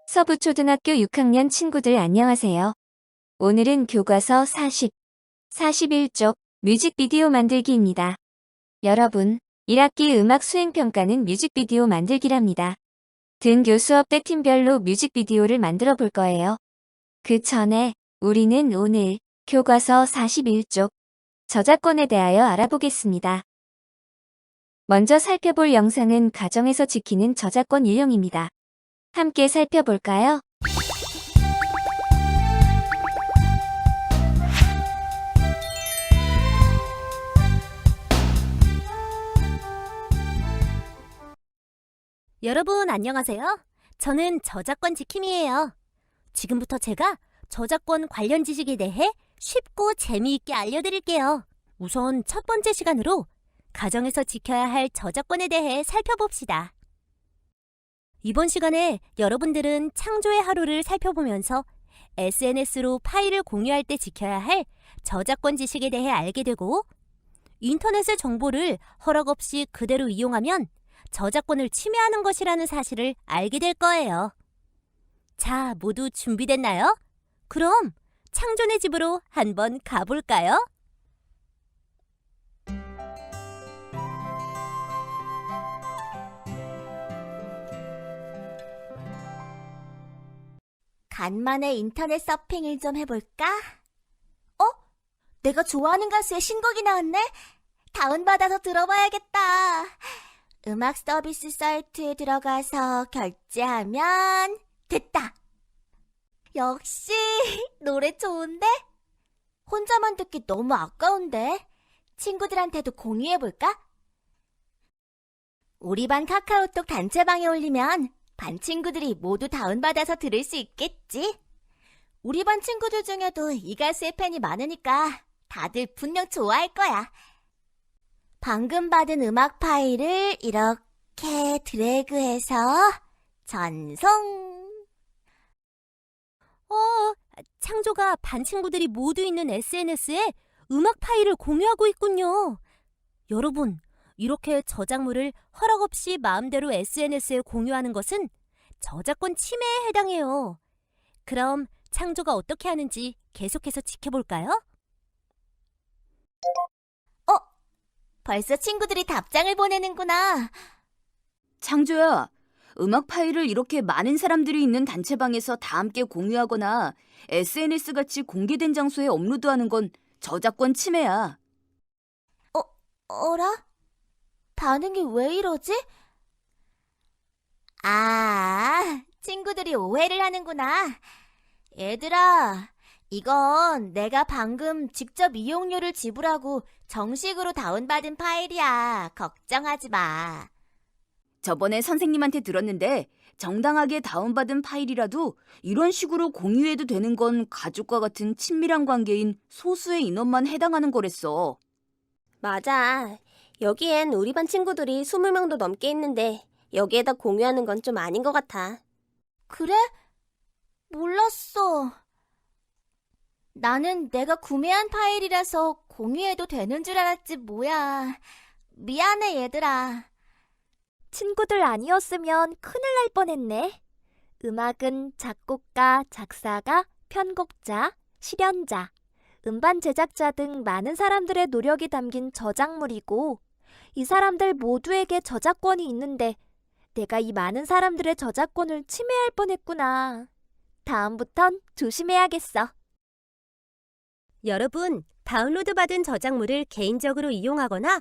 서부초등학교 6학년 친구들 안녕하세요. 오늘은 교과서 41쪽 뮤직비디오 만들기입니다. 여러분, 1학기 음악 수행평가는 뮤직비디오 만들기랍니다. 등교 수업 때 팀별로 뮤직비디오를 만들어 볼 거예요. 그 전에 우리는 오늘 교과서 41쪽 저작권에 대하여 알아보겠습니다. 먼저 살펴볼 영상은 가정에서 지키는 저작권 유형입니다. 함께 살펴볼까요? 여러분 안녕하세요. 저는 저작권 지킴이에요. 지금부터 제가 저작권 관련 지식에 대해 쉽고 재미있게 알려드릴게요. 우선 첫 번째 시간으로 가정에서 지켜야 할 저작권에 대해 살펴봅시다. 이번 시간에 여러분들은 창조의 하루를 살펴보면서 SNS로 파일을 공유할 때 지켜야 할 저작권 지식에 대해 알게 되고, 인터넷의 정보를 허락 없이 그대로 이용하면 저작권을 침해하는 것이라는 사실을 알게 될 거예요. 자, 모두 준비됐나요? 그럼 창조네 집으로 한번 가볼까요? 간만에 인터넷 서핑을 좀 해볼까? 내가 좋아하는 가수의 신곡이 나왔네? 다운받아서 들어봐야겠다. 음악 서비스 사이트에 들어가서 결제하면 됐다. 역시 노래 좋은데? 혼자만 듣기 너무 아까운데? 친구들한테도 공유해볼까? 우리 반 카카오톡 단체방에 올리면 반 친구들이 모두 다운받아서 들을 수 있겠지? 우리 반 친구들 중에도 이 가수의 팬이 많으니까 다들 분명 좋아할 거야. 방금 받은 음악 파일을 이렇게 드래그해서 전송. 창조가 반 친구들이 모두 있는 SNS에 음악 파일을 공유하고 있군요. 여러분, 이렇게 저작물을 허락 없이 마음대로 SNS에 공유하는 것은 저작권 침해에 해당해요. 그럼 창조가 어떻게 하는지 계속해서 지켜볼까요? 벌써 친구들이 답장을 보내는구나. 창조야, 음악 파일을 이렇게 많은 사람들이 있는 단체방에서 다 함께 공유하거나 SNS같이 공개된 장소에 업로드하는 건 저작권 침해야. 어라? 반응이 왜 이러지? 친구들이 오해를 하는구나. 얘들아, 이건 내가 방금 직접 이용료를 지불하고 정식으로 다운받은 파일이야. 걱정하지 마. 저번에 선생님한테 들었는데 정당하게 다운받은 파일이라도 이런 식으로 공유해도 되는 건 가족과 같은 친밀한 관계인 소수의 인원만 해당하는 거랬어. 맞아. 여기엔 우리 반 친구들이 20명도 넘게 있는데 여기에다 공유하는 건 좀 아닌 것 같아. 그래? 몰랐어. 나는 내가 구매한 파일이라서 공유해도 되는 줄 알았지 뭐야. 미안해 얘들아. 친구들 아니었으면 큰일 날 뻔했네. 음악은 작곡가, 작사가, 편곡자, 실현자, 음반 제작자 등 많은 사람들의 노력이 담긴 저작물이고, 이 사람들 모두에게 저작권이 있는데 내가 이 많은 사람들의 저작권을 침해할 뻔했구나. 다음부턴 조심해야겠어. 여러분, 다운로드 받은 저작물을 개인적으로 이용하거나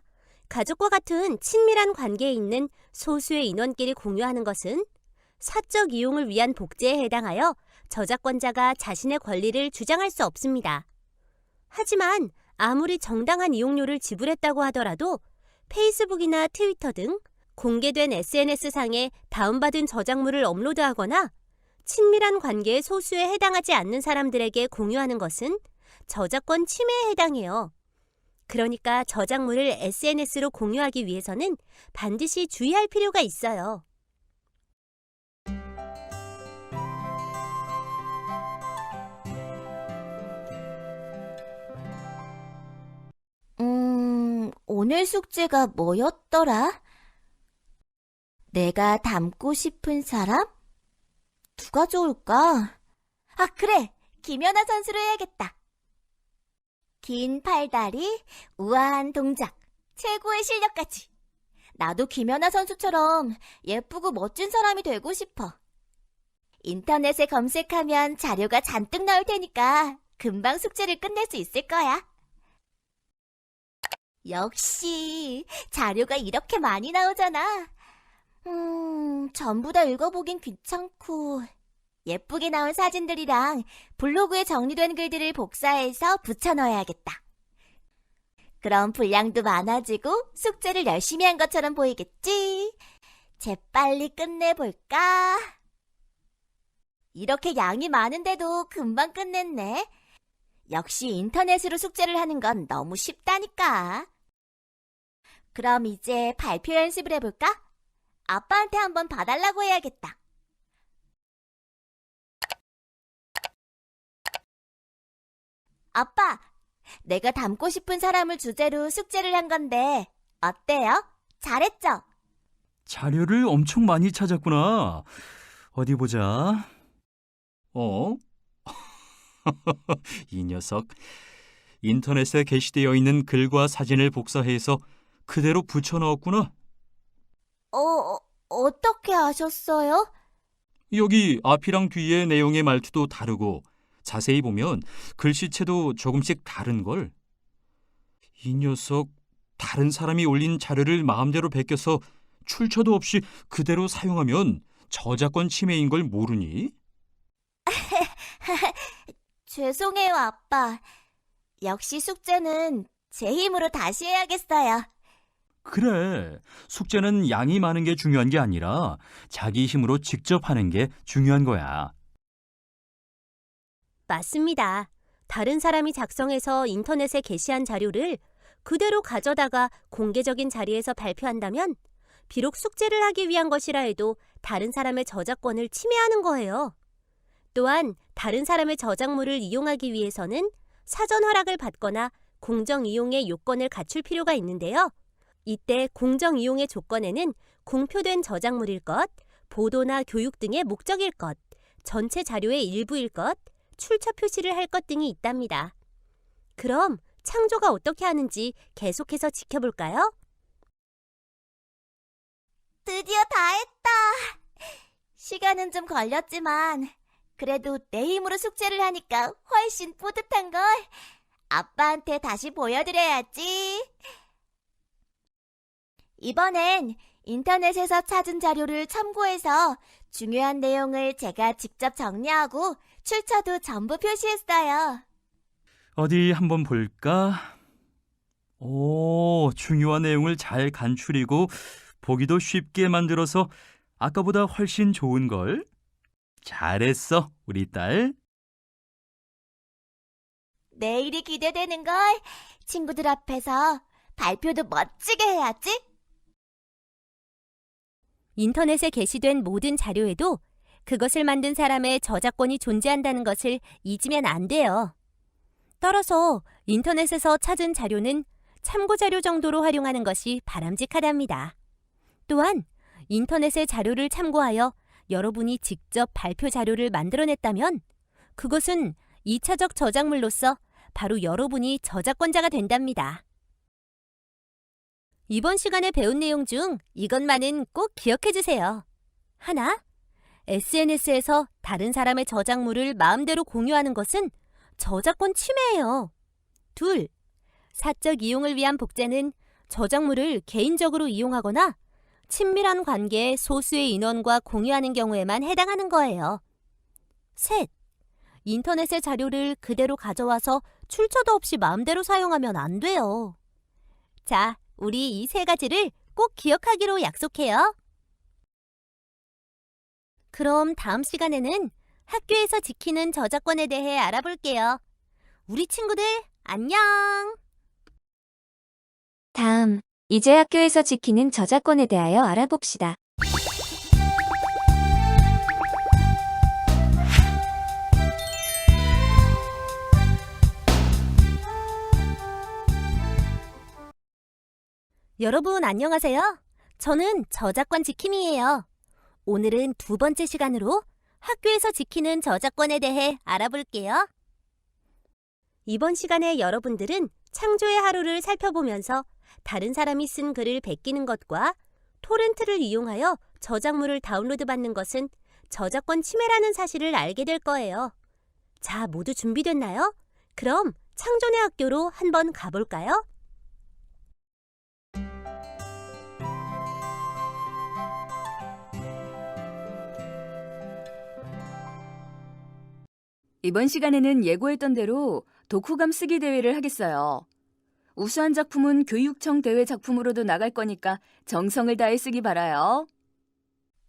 가족과 같은 친밀한 관계에 있는 소수의 인원끼리 공유하는 것은 사적 이용을 위한 복제에 해당하여 저작권자가 자신의 권리를 주장할 수 없습니다. 하지만 아무리 정당한 이용료를 지불했다고 하더라도 페이스북이나 트위터 등 공개된 SNS상에 다운받은 저작물을 업로드하거나 친밀한 관계의 소수에 해당하지 않는 사람들에게 공유하는 것은 저작권 침해에 해당해요. 그러니까 저작물을 SNS로 공유하기 위해서는 반드시 주의할 필요가 있어요. 오늘 숙제가 뭐였더라? 내가 닮고 싶은 사람? 누가 좋을까? 아, 그래! 김연아 선수로 해야겠다. 긴 팔다리, 우아한 동작, 최고의 실력까지. 나도 김연아 선수처럼 예쁘고 멋진 사람이 되고 싶어. 인터넷에 검색하면 자료가 잔뜩 나올 테니까 금방 숙제를 끝낼 수 있을 거야. 역시 자료가 이렇게 많이 나오잖아. 전부 다 읽어보긴 귀찮고 예쁘게 나온 사진들이랑 블로그에 정리된 글들을 복사해서 붙여넣어야겠다. 그럼 분량도 많아지고 숙제를 열심히 한 것처럼 보이겠지? 재빨리 끝내볼까? 이렇게 양이 많은데도 금방 끝냈네. 역시 인터넷으로 숙제를 하는 건 너무 쉽다니까. 그럼 이제 발표 연습을 해볼까? 아빠한테 한번 봐달라고 해야겠다. 아빠, 내가 닮고 싶은 사람을 주제로 숙제를 한 건데 어때요? 잘했죠? 자료를 엄청 많이 찾았구나. 어디 보자. 어? 이 녀석. 인터넷에 게시되어 있는 글과 사진을 복사해서 그대로 붙여넣었구나. 어떻게 아셨어요? 여기 앞이랑 뒤에 내용의 말투도 다르고 자세히 보면 글씨체도 조금씩 다른걸. 이 녀석 다른 사람이 올린 자료를 마음대로 베껴서 출처도 없이 그대로 사용하면 저작권 침해인 걸 모르니? 죄송해요, 아빠. 역시 숙제는 제 힘으로 다시 해야겠어요. 그래, 숙제는 양이 많은 게 중요한 게 아니라 자기 힘으로 직접 하는 게 중요한 거야. 맞습니다. 다른 사람이 작성해서 인터넷에 게시한 자료를 그대로 가져다가 공개적인 자리에서 발표한다면 비록 숙제를 하기 위한 것이라 해도 다른 사람의 저작권을 침해하는 거예요. 또한 다른 사람의 저작물을 이용하기 위해서는 사전 허락을 받거나 공정 이용의 요건을 갖출 필요가 있는데요. 이때 공정 이용의 조건에는 공표된 저작물일 것, 보도나 교육 등의 목적일 것, 전체 자료의 일부일 것, 출처 표시를 할 것 등이 있답니다. 그럼 창조가 어떻게 하는지 계속해서 지켜볼까요? 드디어 다 했다. 시간은 좀 걸렸지만 그래도 내 힘으로 숙제를 하니까 훨씬 뿌듯한걸. 아빠한테 다시 보여드려야지. 이번엔 인터넷에서 찾은 자료를 참고해서 중요한 내용을 제가 직접 정리하고 출처도 전부 표시했어요. 어디 한번 볼까? 오, 중요한 내용을 잘 간추리고 보기도 쉽게 만들어서 아까보다 훨씬 좋은걸? 잘했어, 우리 딸. 내일이 기대되는걸. 친구들 앞에서 발표도 멋지게 해야지. 인터넷에 게시된 모든 자료에도 그것을 만든 사람의 저작권이 존재한다는 것을 잊으면 안 돼요. 따라서 인터넷에서 찾은 자료는 참고 자료 정도로 활용하는 것이 바람직하답니다. 또한 인터넷의 자료를 참고하여 여러분이 직접 발표 자료를 만들어냈다면 그것은 2차적 저작물로서 바로 여러분이 저작권자가 된답니다. 이번 시간에 배운 내용 중 이것만은 꼭 기억해 주세요. 하나, SNS에서 다른 사람의 저작물을 마음대로 공유하는 것은 저작권 침해예요. 둘, 사적 이용을 위한 복제는 저작물을 개인적으로 이용하거나 친밀한 관계의 소수의 인원과 공유하는 경우에만 해당하는 거예요. 셋, 인터넷의 자료를 그대로 가져와서 출처도 없이 마음대로 사용하면 안 돼요. 자, 우리 이 세 가지를 꼭 기억하기로 약속해요. 그럼 다음 시간에는 학교에서 지키는 저작권에 대해 알아볼게요. 우리 친구들, 안녕! 다음, 이제 학교에서 지키는 저작권에 대하여 알아봅시다. 여러분 안녕하세요. 저는 저작권 지킴이에요. 오늘은 두 번째 시간으로 학교에서 지키는 저작권에 대해 알아볼게요. 이번 시간에 여러분들은 창조의 하루를 살펴보면서 다른 사람이 쓴 글을 베끼는 것과 토렌트를 이용하여 저작물을 다운로드 받는 것은 저작권 침해라는 사실을 알게 될 거예요. 자, 모두 준비됐나요? 그럼 창조의 학교로 한번 가볼까요? 이번 시간에는 예고했던 대로 독후감 쓰기 대회를 하겠어요. 우수한 작품은 교육청 대회 작품으로도 나갈 거니까 정성을 다해 쓰기 바라요.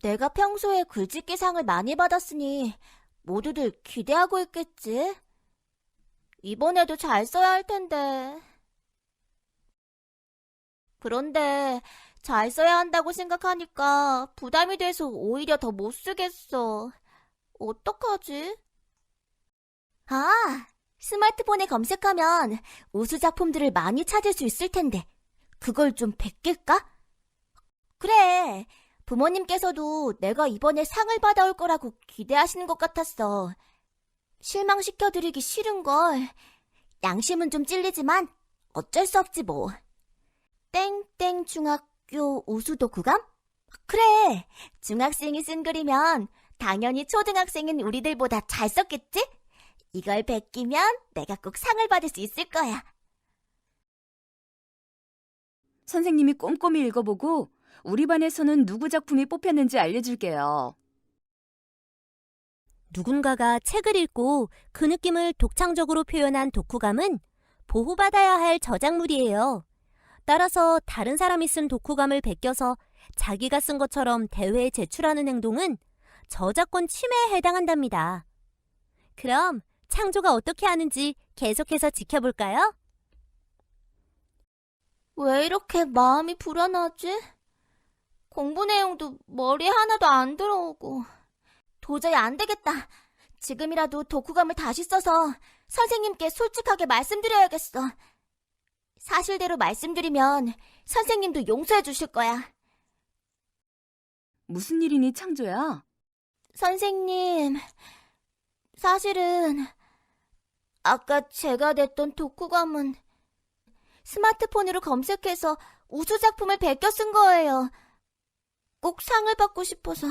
내가 평소에 글짓기 상을 많이 받았으니 모두들 기대하고 있겠지? 이번에도 잘 써야 할 텐데. 그런데 잘 써야 한다고 생각하니까 부담이 돼서 오히려 더 못 쓰겠어. 어떡하지? 아, 스마트폰에 검색하면 우수 작품들을 많이 찾을 수 있을 텐데 그걸 좀 베낄까? 그래, 부모님께서도 내가 이번에 상을 받아올 거라고 기대하시는 것 같았어. 실망시켜드리기 싫은걸. 양심은 좀 찔리지만 어쩔 수 없지 뭐. 땡땡 중학교 우수 독후감? 그래, 중학생이 쓴 글이면 당연히 초등학생인 우리들보다 잘 썼겠지? 이걸 베끼면 내가 꼭 상을 받을 수 있을 거야. 선생님이 꼼꼼히 읽어보고 우리 반에서는 누구 작품이 뽑혔는지 알려줄게요. 누군가가 책을 읽고 그 느낌을 독창적으로 표현한 독후감은 보호받아야 할 저작물이에요. 따라서 다른 사람이 쓴 독후감을 베껴서 자기가 쓴 것처럼 대회에 제출하는 행동은 저작권 침해에 해당한답니다. 그럼 창조가 어떻게 하는지 계속해서 지켜볼까요? 왜 이렇게 마음이 불안하지? 공부 내용도 머리에 하나도 안 들어오고. 도저히 안 되겠다. 지금이라도 독후감을 다시 써서 선생님께 솔직하게 말씀드려야겠어. 사실대로 말씀드리면 선생님도 용서해 주실 거야. 무슨 일이니, 창조야? 선생님, 사실은 아까 제가 냈던 독후감은 스마트폰으로 검색해서 우수 작품을 베껴 쓴 거예요. 꼭 상을 받고 싶어서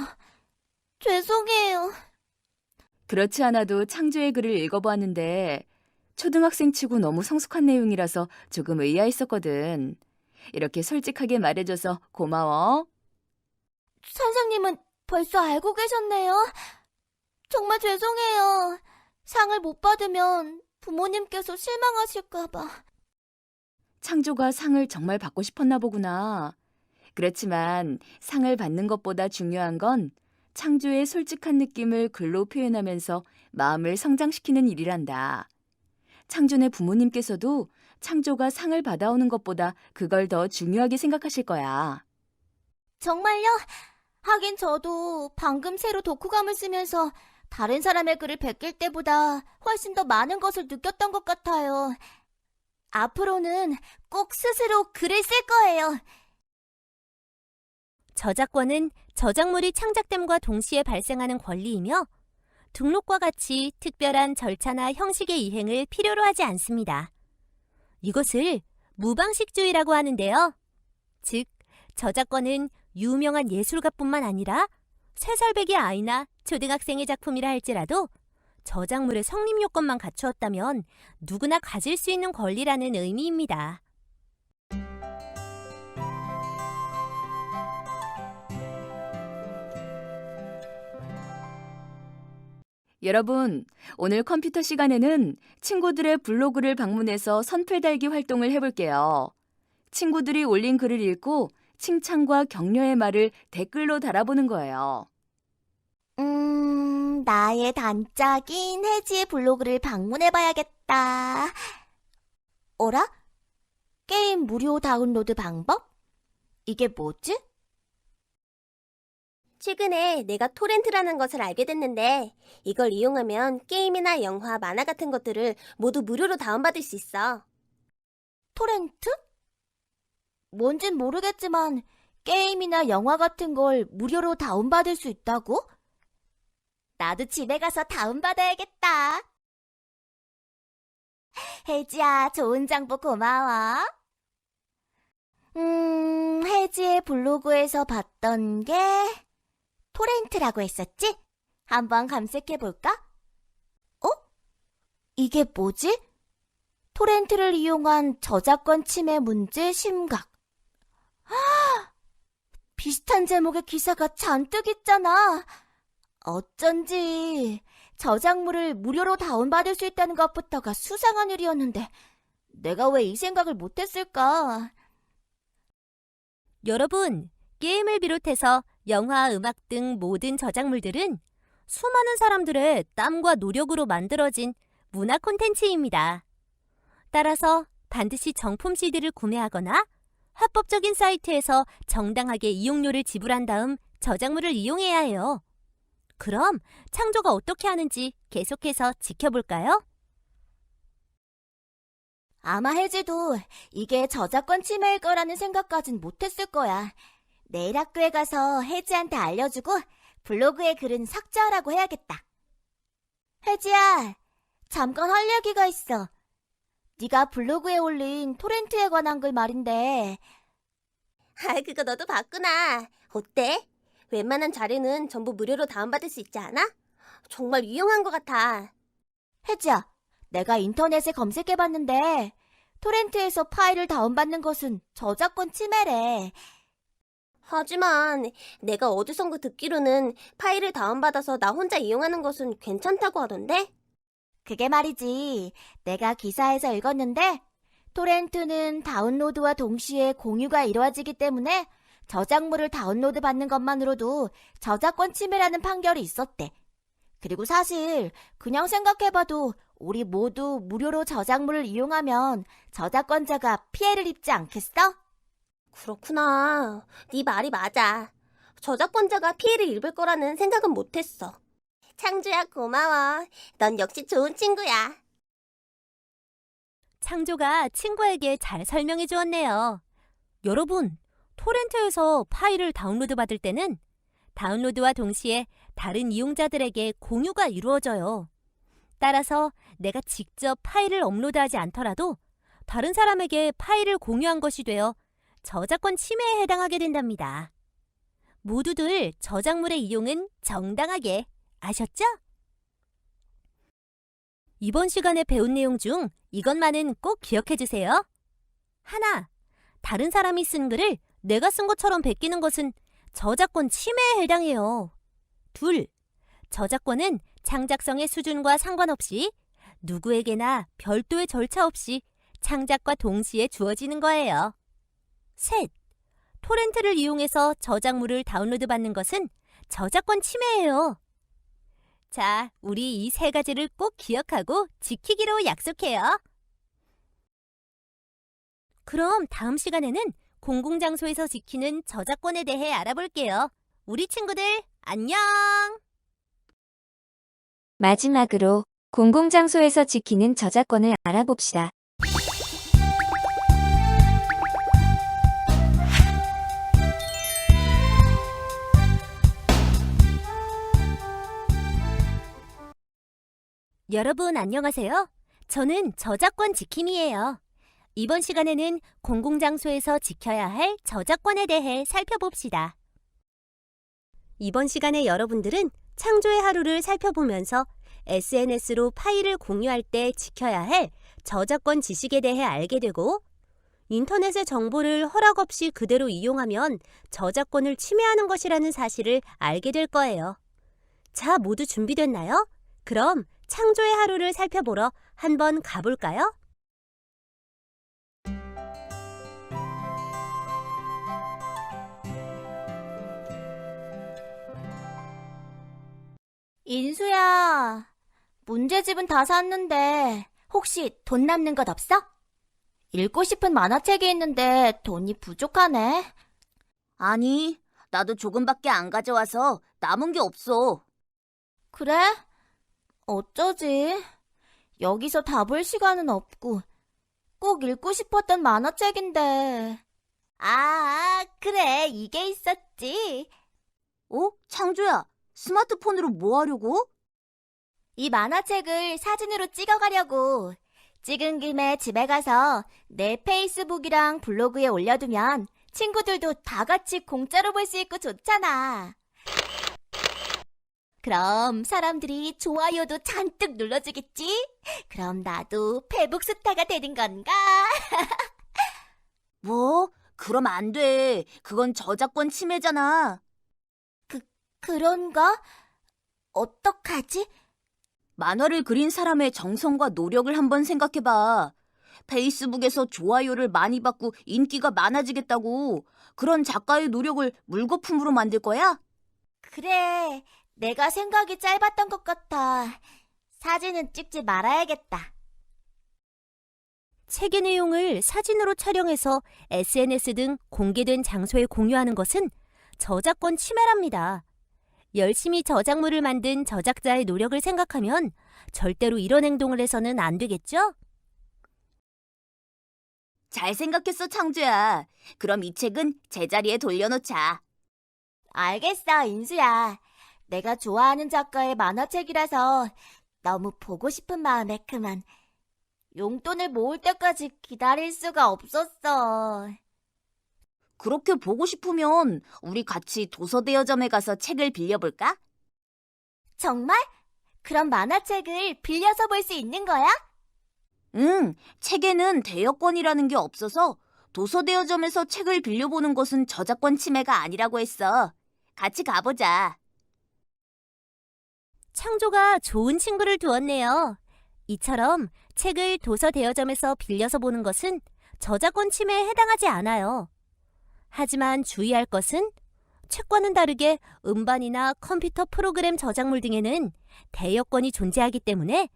죄송해요. 그렇지 않아도 창조의 글을 읽어보았는데 초등학생치고 너무 성숙한 내용이라서 조금 의아했었거든. 이렇게 솔직하게 말해줘서 고마워. 선생님은 벌써 알고 계셨네요. 정말 죄송해요. 상을 못 받으면 부모님께서 실망하실까봐. 창조가 상을 정말 받고 싶었나 보구나. 그렇지만 상을 받는 것보다 중요한 건 창조의 솔직한 느낌을 글로 표현하면서 마음을 성장시키는 일이란다. 창조네 부모님께서도 창조가 상을 받아오는 것보다 그걸 더 중요하게 생각하실 거야. 정말요? 하긴 저도 방금 새로 독후감을 쓰면서 다른 사람의 글을 베낄 때보다 훨씬 더 많은 것을 느꼈던 것 같아요. 앞으로는 꼭 스스로 글을 쓸 거예요. 저작권은 저작물이 창작됨과 동시에 발생하는 권리이며 등록과 같이 특별한 절차나 형식의 이행을 필요로 하지 않습니다. 이것을 무방식주의라고 하는데요. 즉, 저작권은 유명한 예술가뿐만 아니라 3살배기 아이나 초등학생의 작품이라 할지라도 저작물의 성립 요건만 갖추었다면 누구나 가질 수 있는 권리라는 의미입니다. 여러분, 오늘 컴퓨터 시간에는 친구들의 블로그를 방문해서 선플 달기 활동을 해볼게요. 친구들이 올린 글을 읽고 칭찬과 격려의 말을 댓글로 달아보는 거예요. 나의 단짝인 혜지의 블로그를 방문해봐야겠다. 어라? 게임 무료 다운로드 방법? 이게 뭐지? 최근에 내가 토렌트라는 것을 알게 됐는데 이걸 이용하면 게임이나 영화, 만화 같은 것들을 모두 무료로 다운받을 수 있어. 토렌트? 뭔진 모르겠지만 게임이나 영화 같은 걸 무료로 다운받을 수 있다고? 나도 집에 가서 다운받아야겠다. 혜지야, 좋은 정보 고마워. 혜지의 블로그에서 봤던 게 토렌트라고 했었지? 한번 검색해볼까? 어? 이게 뭐지? 토렌트를 이용한 저작권 침해 문제 심각. 비슷한 제목의 기사가 잔뜩 있잖아. 어쩐지 저작물을 무료로 다운받을 수 있다는 것부터가 수상한 일이었는데 내가 왜 이 생각을 못했을까? 여러분, 게임을 비롯해서 영화, 음악 등 모든 저작물들은 수많은 사람들의 땀과 노력으로 만들어진 문화 콘텐츠입니다. 따라서 반드시 정품 CD를 구매하거나 합법적인 사이트에서 정당하게 이용료를 지불한 다음 저작물을 이용해야 해요. 그럼 창조가 어떻게 하는지 계속해서 지켜볼까요? 아마 혜지도 이게 저작권 침해일 거라는 생각까진 못했을 거야. 내일 학교에 가서 혜지한테 알려주고 블로그에 글은 삭제하라고 해야겠다. 혜지야, 잠깐 할 얘기가 있어. 네가 블로그에 올린 토렌트에 관한 글 말인데. 그거 너도 봤구나. 어때? 웬만한 자료는 전부 무료로 다운받을 수 있지 않아? 정말 유용한 것 같아. 혜지야, 내가 인터넷에 검색해봤는데 토렌트에서 파일을 다운받는 것은 저작권 침해래. 하지만 내가 어디선가 듣기로는 파일을 다운받아서 나 혼자 이용하는 것은 괜찮다고 하던데? 그게 말이지. 내가 기사에서 읽었는데 토렌트는 다운로드와 동시에 공유가 이루어지기 때문에 저작물을 다운로드 받는 것만으로도 저작권 침해라는 판결이 있었대. 그리고 사실 그냥 생각해봐도 우리 모두 무료로 저작물을 이용하면 저작권자가 피해를 입지 않겠어? 그렇구나. 네 말이 맞아. 저작권자가 피해를 입을 거라는 생각은 못했어. 창조야, 고마워. 넌 역시 좋은 친구야. 창조가 친구에게 잘 설명해 주었네요. 여러분, 토렌트에서 파일을 다운로드 받을 때는 다운로드와 동시에 다른 이용자들에게 공유가 이루어져요. 따라서 내가 직접 파일을 업로드하지 않더라도 다른 사람에게 파일을 공유한 것이 되어 저작권 침해에 해당하게 된답니다. 모두들 저작물의 이용은 정당하게. 아셨죠? 이번 시간에 배운 내용 중 이것만은 꼭 기억해 주세요. 하나, 다른 사람이 쓴 글을 내가 쓴 것처럼 베끼는 것은 저작권 침해에 해당해요. 둘, 저작권은 창작성의 수준과 상관없이 누구에게나 별도의 절차 없이 창작과 동시에 주어지는 거예요. 셋, 토렌트를 이용해서 저작물을 다운로드 받는 것은 저작권 침해예요. 자, 우리 이 세 가지를 꼭 기억하고 지키기로 약속해요. 그럼 다음 시간에는 공공장소에서 지키는 저작권에 대해 알아볼게요. 우리 친구들, 안녕! 마지막으로 공공장소에서 지키는 저작권을 알아봅시다. 여러분 안녕하세요. 저는 저작권 지킴이에요. 이번 시간에는 공공장소에서 지켜야 할 저작권에 대해 살펴봅시다. 이번 시간에 여러분들은 창조의 하루를 살펴보면서 SNS로 파일을 공유할 때 지켜야 할 저작권 지식에 대해 알게 되고, 인터넷의 정보를 허락 없이 그대로 이용하면 저작권을 침해하는 것이라는 사실을 알게 될 거예요. 자, 모두 준비됐나요? 그럼 창조의 하루를 살펴보러 한번 가볼까요? 인수야, 문제집은 다 샀는데 혹시 돈 남는 것 없어? 읽고 싶은 만화책이 있는데 돈이 부족하네. 아니, 나도 조금밖에 안 가져와서 남은 게 없어. 그래? 어쩌지? 여기서 다 볼 시간은 없고 꼭 읽고 싶었던 만화책인데. 그래. 이게 있었지. 창조야, 스마트폰으로 뭐 하려고? 이 만화책을 사진으로 찍어가려고. 찍은 김에 집에 가서 내 페이스북이랑 블로그에 올려두면 친구들도 다 같이 공짜로 볼 수 있고 좋잖아. 그럼 사람들이 좋아요도 잔뜩 눌러주겠지? 그럼 나도 페북 스타가 되는 건가? 뭐? 그럼 안 돼. 그건 저작권 침해잖아. 그런가? 어떡하지? 만화를 그린 사람의 정성과 노력을 한번 생각해봐. 페이스북에서 좋아요를 많이 받고 인기가 많아지겠다고 그런 작가의 노력을 물거품으로 만들 거야? 그래, 내가 생각이 짧았던 것 같아. 사진은 찍지 말아야겠다. 책의 내용을 사진으로 촬영해서 SNS 등 공개된 장소에 공유하는 것은 저작권 침해랍니다. 열심히 저작물을 만든 저작자의 노력을 생각하면 절대로 이런 행동을 해서는 안 되겠죠? 잘 생각했어, 창조야. 그럼 이 책은 제자리에 돌려놓자. 알겠어, 인수야. 내가 좋아하는 작가의 만화책이라서 너무 보고 싶은 마음에 그만. 용돈을 모을 때까지 기다릴 수가 없었어. 그렇게 보고 싶으면 우리 같이 도서대여점에 가서 책을 빌려볼까? 정말? 그럼 만화책을 빌려서 볼 수 있는 거야? 응, 책에는 대여권이라는 게 없어서 도서대여점에서 책을 빌려보는 것은 저작권 침해가 아니라고 했어. 같이 가보자. 창조가 좋은 친구를 두었네요. 이처럼 책을 도서 대여점에서 빌려서 보는 것은 저작권 침해에 해당하지 않아요. 하지만 주의할 것은 책과는 다르게 음반이나 컴퓨터 프로그램 저작물 등에는 대여권이 존재하기 때문에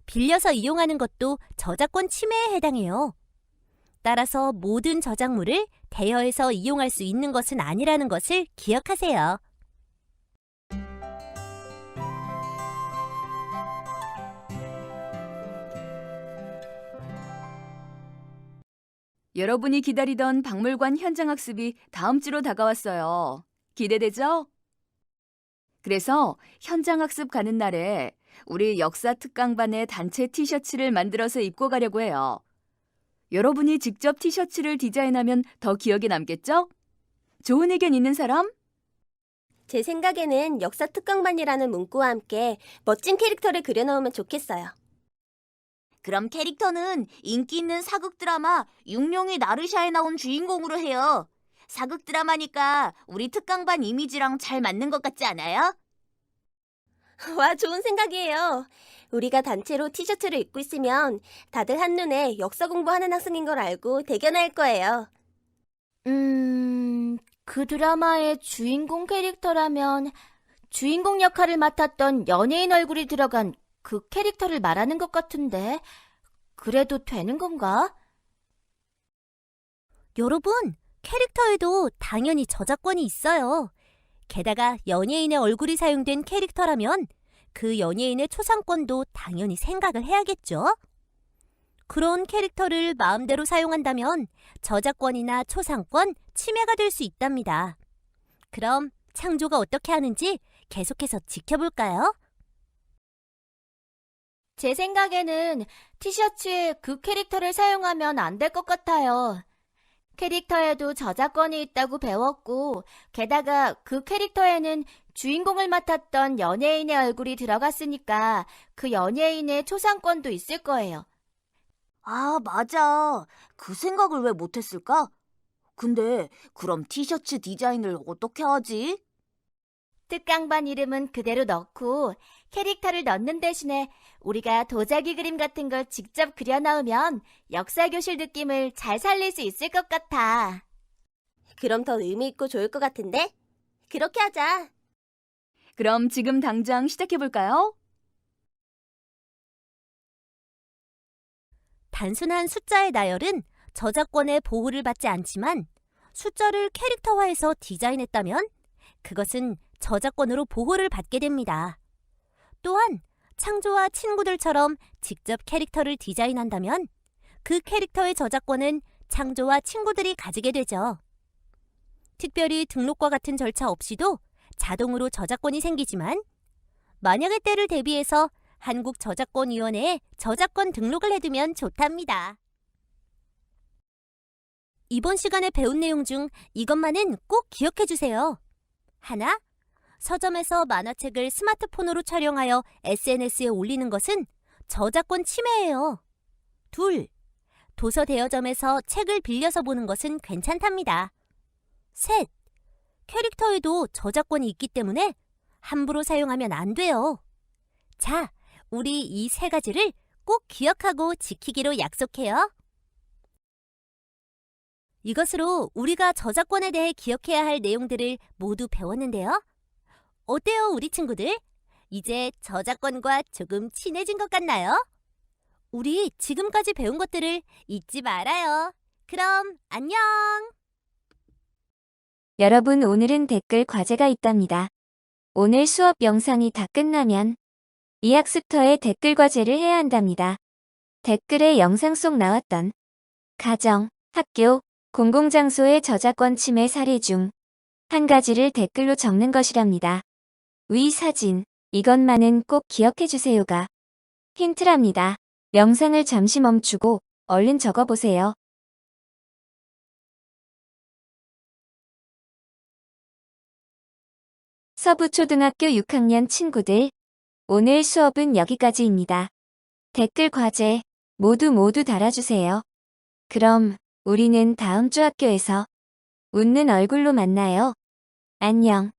빌려서 이용하는 것도 저작권 침해에 해당해요. 따라서 모든 저작물을 대여해서 이용할 수 있는 것은 아니라는 것을 기억하세요. 여러분이 기다리던 박물관 현장학습이 다음 주로 다가왔어요. 기대되죠? 그래서 현장학습 가는 날에 우리 역사 특강반의 단체 티셔츠를 만들어서 입고 가려고 해요. 여러분이 직접 티셔츠를 디자인하면 더 기억에 남겠죠? 좋은 의견 있는 사람? 제 생각에는 역사 특강반이라는 문구와 함께 멋진 캐릭터를 그려놓으면 좋겠어요. 그럼 캐릭터는 인기 있는 사극 드라마 육룡이 나르샤에 나온 주인공으로 해요. 사극 드라마니까 우리 특강반 이미지랑 잘 맞는 것 같지 않아요? 와, 좋은 생각이에요. 우리가 단체로 티셔츠를 입고 있으면 다들 한눈에 역사 공부하는 학생인 걸 알고 대견할 거예요. 그 드라마의 주인공 캐릭터라면 주인공 역할을 맡았던 연예인 얼굴이 들어간 그 캐릭터를 말하는 것 같은데 그래도 되는 건가? 여러분, 캐릭터에도 당연히 저작권이 있어요. 게다가 연예인의 얼굴이 사용된 캐릭터라면 그 연예인의 초상권도 당연히 생각을 해야겠죠? 그런 캐릭터를 마음대로 사용한다면 저작권이나 초상권, 침해가 될 수 있답니다. 그럼 창조가 어떻게 하는지 계속해서 지켜볼까요? 제 생각에는 티셔츠에 그 캐릭터를 사용하면 안 될 것 같아요. 캐릭터에도 저작권이 있다고 배웠고, 게다가 그 캐릭터에는 주인공을 맡았던 연예인의 얼굴이 들어갔으니까 그 연예인의 초상권도 있을 거예요. 아, 맞아. 그 생각을 왜 못했을까? 근데 그럼 티셔츠 디자인을 어떻게 하지? 특강반 이름은 그대로 넣고 캐릭터를 넣는 대신에 우리가 도자기 그림 같은 걸 직접 그려 넣으면 역사교실 느낌을 잘 살릴 수 있을 것 같아. 그럼 더 의미 있고 좋을 것 같은데? 그렇게 하자. 그럼 지금 당장 시작해볼까요? 단순한 숫자의 나열은 저작권의 보호를 받지 않지만 숫자를 캐릭터화해서 디자인했다면 그것은 저작권으로 보호를 받게 됩니다. 또한 창조와 친구들처럼 직접 캐릭터를 디자인한다면 그 캐릭터의 저작권은 창조와 친구들이 가지게 되죠. 특별히 등록과 같은 절차 없이도 자동으로 저작권이 생기지만 만약의 때를 대비해서 한국저작권위원회에 저작권 등록을 해두면 좋답니다. 이번 시간에 배운 내용 중 이것만은 꼭 기억해 주세요. 하나, 서점에서 만화책을 스마트폰으로 촬영하여 SNS에 올리는 것은 저작권 침해예요. 둘, 도서 대여점에서 책을 빌려서 보는 것은 괜찮답니다. 셋, 캐릭터에도 저작권이 있기 때문에 함부로 사용하면 안 돼요. 자, 우리 이 세 가지를 꼭 기억하고 지키기로 약속해요. 이것으로 우리가 저작권에 대해 기억해야 할 내용들을 모두 배웠는데요. 어때요, 우리 친구들? 이제 저작권과 조금 친해진 것 같나요? 우리 지금까지 배운 것들을 잊지 말아요. 그럼 안녕! 여러분, 오늘은 댓글 과제가 있답니다. 오늘 수업 영상이 다 끝나면 이 학습터에 댓글 과제를 해야 한답니다. 댓글에 영상 속 나왔던 가정, 학교, 공공장소의 저작권 침해 사례 중 한 가지를 댓글로 적는 것이랍니다. 위 사진, 이것만은 꼭 기억해 주세요가 힌트랍니다. 영상을 잠시 멈추고 얼른 적어보세요. 서부초등학교 6학년 친구들, 오늘 수업은 여기까지입니다. 댓글 과제 모두 달아주세요. 그럼 우리는 다음 주 학교에서 웃는 얼굴로 만나요. 안녕.